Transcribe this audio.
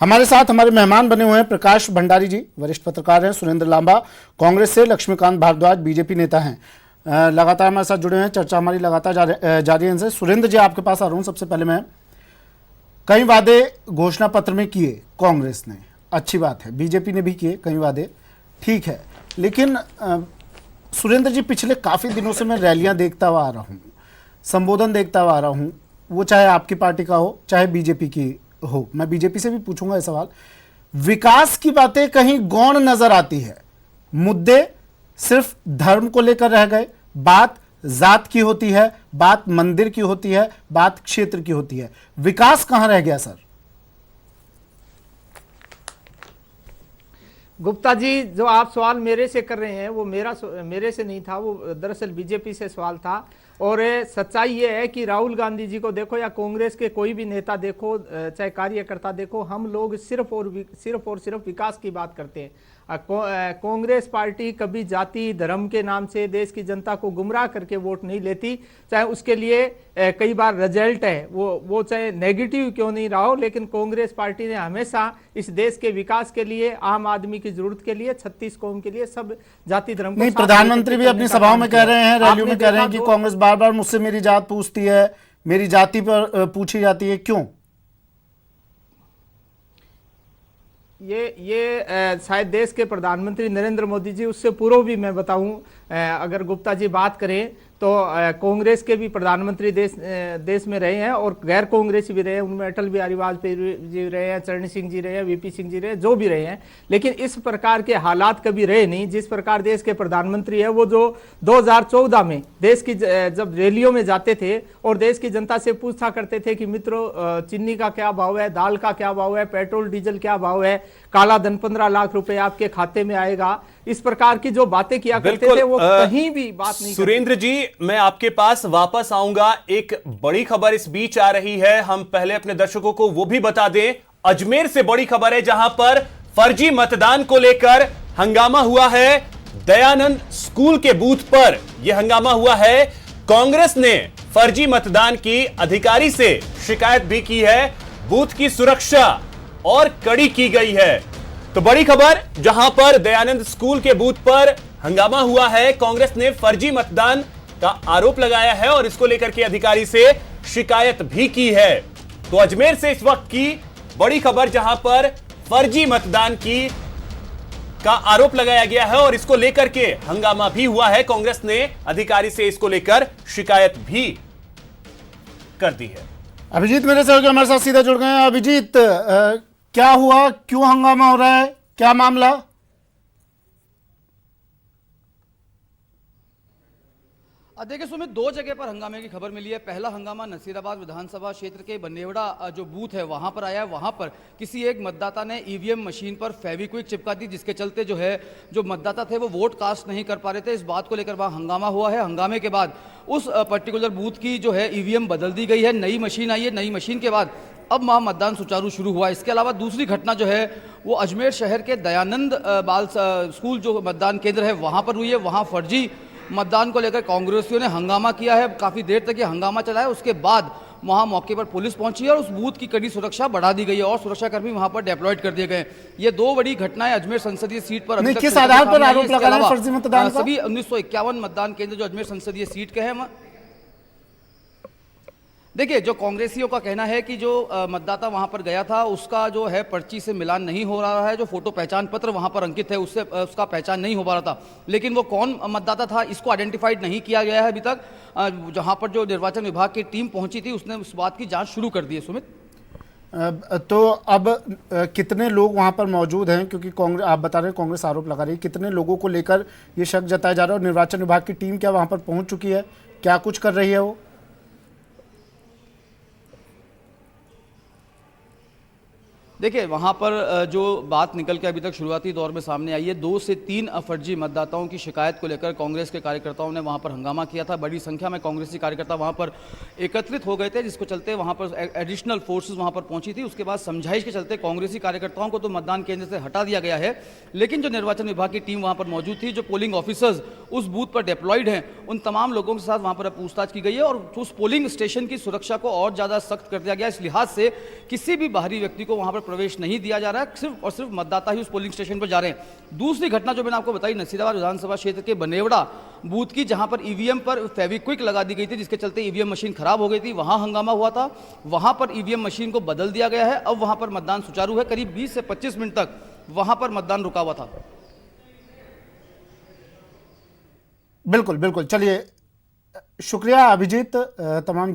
हमारे साथ हमारे मेहमान बने हुए हैं प्रकाश भंडारी जी, वरिष्ठ पत्रकार हैं। सुरेंद्र लांबा कांग्रेस से, लक्ष्मीकांत भारद्वाज बीजेपी नेता हैं। लगातार हमारे साथ जुड़े हैं, चर्चा हमारी लगातार जारी है इनसे। सुरेंद्र जी, आपके पास आ रहा हूं। सबसे पहले मैं, कई वादे घोषणा पत्र में किए कांग्रेस ने, अच्छी बात है, बीजेपी ने भी किए कई वादे, ठीक है, लेकिन सुरेंद्र जी, पिछले काफी दिनों से मैं रैलियां देखता हुआ आ रहा हूं, संबोधन देखता हुआ आ रहा हूं, वो चाहे आपकी पार्टी का हो चाहे बीजेपी की हो। मैं बीजेपी से भी पूछूंगा ये सवाल। विकास की बातें कहीं गौण नजर आती है, मुद्दे सिर्फ धर्म को लेकर रह गए, बात जात की होती है, बात मंदिर की होती है, बात क्षेत्र की होती है, विकास कहां रह गया सर? गुप्ता जी, जो आप सवाल मेरे से कर रहे हैं वो मेरे से नहीं था, वो दरअसल बीजेपी से सवाल था। और सच्चाई ये है कि राहुल गांधी जी को देखो या कांग्रेस के कोई भी नेता देखो, चाहे कार्यकर्ता देखो, हम लोग सिर्फ और सिर्फ विकास की बात करते हैं। कांग्रेस पार्टी कभी जाति धर्म के नाम से देश की जनता को गुमराह करके वोट नहीं लेती, चाहे उसके लिए कई बार रिजल्ट है वो चाहे नेगेटिव क्यों नहीं रहा हो, लेकिन कांग्रेस पार्टी ने हमेशा इस देश के विकास के लिए, आम आदमी की जरूरत के लिए, 36 कौम के लिए, सब जाति धर्म को। नहीं, प्रधानमंत्री भी अपनी सभाओं में कह रहे हैं, रैलियों में कह रहे हैं कि कांग्रेस बार बार मुझसे मेरी जात पूछती है, मेरी जाति पर पूछी जाती है, क्यों? ये शायद देश के प्रधानमंत्री नरेंद्र मोदी जी, उससे पूर्व भी मैं बताऊं, अगर गुप्ता जी बात करें तो कांग्रेस के भी प्रधानमंत्री देश में रहे हैं और गैर कांग्रेसी भी रहे हैं। उनमें अटल बिहारी वाजपेयी जी रहे हैं, चरण सिंह जी रहे हैं, वीपी सिंह जी रहे हैं, जो भी रहे हैं, लेकिन इस प्रकार के हालात कभी रहे नहीं जिस प्रकार देश के प्रधानमंत्री है वो जो 2014 में देश की जब रैलियों में जाते थे और देश की जनता से पूछा करते थे कि मित्रों, चीनी का क्या भाव है, दाल का क्या भाव है, पेट्रोल डीजल क्या भाव है, काला धन 15 लाख रुपए आपके खाते में आएगा, इस प्रकार की जो बातें किया करते थे वो कहीं भी बात नहीं। सुरेंद्र जी, मैं आपके पास वापस आऊंगा। एक बड़ी खबर इस बीच आ रही है, हम पहले अपने दर्शकों को वो भी बता दें। अजमेर से बड़ी खबर है, जहां पर फर्जी मतदान को लेकर हंगामा हुआ है। दयानंद स्कूल के बूथ पर यह हंगामा हुआ है। कांग्रेस ने फर्जी मतदान की अधिकारी से शिकायत भी की है। बूथ की सुरक्षा और कड़ी की गई है। तो बड़ी खबर, जहां पर दयानंद स्कूल के बूथ पर हंगामा हुआ है, कांग्रेस ने फर्जी मतदान का आरोप लगाया है और इसको लेकर के अधिकारी से शिकायत भी की है। तो अजमेर से इस वक्त की बड़ी खबर, जहां पर फर्जी मतदान का आरोप लगाया गया है और इसको लेकर के हंगामा भी हुआ है। कांग्रेस ने अधिकारी से इसको लेकर शिकायत भी कर दी है। अभिजीत मेरे से हमारे साथ सीधा जुड़ गए हैं। अभिजीत, क्या हुआ, क्यों हंगामा हो रहा है, क्या मामला? देखिए सुमित, दो जगह पर हंगामे की खबर मिली है। पहला हंगामा नसीराबाद विधानसभा क्षेत्र के बनेवड़ा जो बूथ है वहां पर आया है। वहां पर किसी एक मतदाता ने ईवीएम मशीन पर फेविक्विक चिपका दी, जिसके चलते जो मतदाता थे वो वोट कास्ट नहीं कर पा रहे थे। इस बात को लेकर वहां हंगामा हुआ है। हंगामे के बाद उस पर्टिकुलर बूथ की ईवीएम बदल दी गई है, नई मशीन आई है। नई मशीन के बाद अब वहाँ मतदान सुचारू शुरू हुआ। इसके अलावा दूसरी घटना वो अजमेर शहर के दयानंद बाल स्कूल जो मतदान केंद्र है वहाँ पर हुई है। वहाँ फर्जी मतदान को लेकर कांग्रेसियों ने हंगामा किया है, काफ़ी देर तक ये हंगामा चला है। उसके बाद वहाँ मौके पर पुलिस पहुंची है और उस बूथ की कड़ी सुरक्षा बढ़ा दी गई है और सुरक्षाकर्मी वहाँ पर डिप्लॉयड कर दिए गए। ये दो बड़ी घटनाएं अजमेर संसदीय सीट पर किस आधार पर आरोप लगा रहे हैं फर्जी मतदान का? सभी 1951 मतदान केंद्र जो अजमेर संसदीय सीट के हैं। देखिए, जो कांग्रेसियों का कहना है कि जो मतदाता वहां पर गया था उसका पर्ची से मिलान नहीं हो रहा है, जो फोटो पहचान पत्र वहां पर अंकित है उससे उसका पहचान नहीं हो पा रहा था। लेकिन वो कौन मतदाता था इसको आइडेंटिफाइड नहीं किया गया है अभी तक। जहां पर जो निर्वाचन विभाग की टीम पहुंची थी उसने उस बात की जांच शुरू कर दी है। सुमित, तो अब कितने लोग वहां पर मौजूद हैं, क्योंकि कांग्रेस, आप बता रहे हैं कांग्रेस आरोप लगा रही है, कितने लोगों को लेकर ये शक जताया जा रहा है और निर्वाचन विभाग की टीम क्या वहां पर पहुंच चुकी है, क्या कुछ कर रही है वो? देखिए, वहाँ पर जो बात निकल के अभी तक शुरुआती दौर में सामने आई है, 2 से 3 फर्जी मतदाताओं की शिकायत को लेकर कांग्रेस के कार्यकर्ताओं ने वहाँ पर हंगामा किया था। बड़ी संख्या में कांग्रेसी कार्यकर्ता वहाँ पर एकत्रित हो गए थे, जिसको चलते वहाँ पर एडिशनल फोर्सेस वहाँ पर पहुंची थी। उसके बाद समझाइश के चलते कांग्रेसी कार्यकर्ताओं को तो मतदान केंद्र से हटा दिया गया है, लेकिन जो निर्वाचन विभाग की टीम वहाँ पर मौजूद थी, जो पोलिंग ऑफिसर्स उस बूथ पर डिप्लॉयड हैं, उन तमाम लोगों के साथ वहाँ पर पूछताछ की गई है और उस पोलिंग स्टेशन की सुरक्षा को और ज़्यादा सख्त कर दिया गया। इस लिहाज से किसी भी बाहरी व्यक्ति को वहाँ पर प्रवेश नहीं दिया जा रहा है, सिर्फ और सिर्फ मतदाता ही उस पोलिंग स्टेशन पर जा रहे हैं। दूसरी घटना जो मैंने आपको बताई नसीराबाद विधानसभा क्षेत्र के बनेवड़ा बूथ की, जहां पर ईवीएम पर फेविक्विक लगा दी गई थी, जिसके चलते ईवीएम मशीन खराब हो गई थी, वहां हंगामा हुआ था। वहां पर ईवीएम मशीन को बदल दिया गया है, अब वहां पर मतदान सुचारू है। करीब 20 से 25 मिनट तक वहां पर मतदान रुका हुआ था। बिल्कुल बिल्कुल, चलिए शुक्रिया अभिजीत तमाम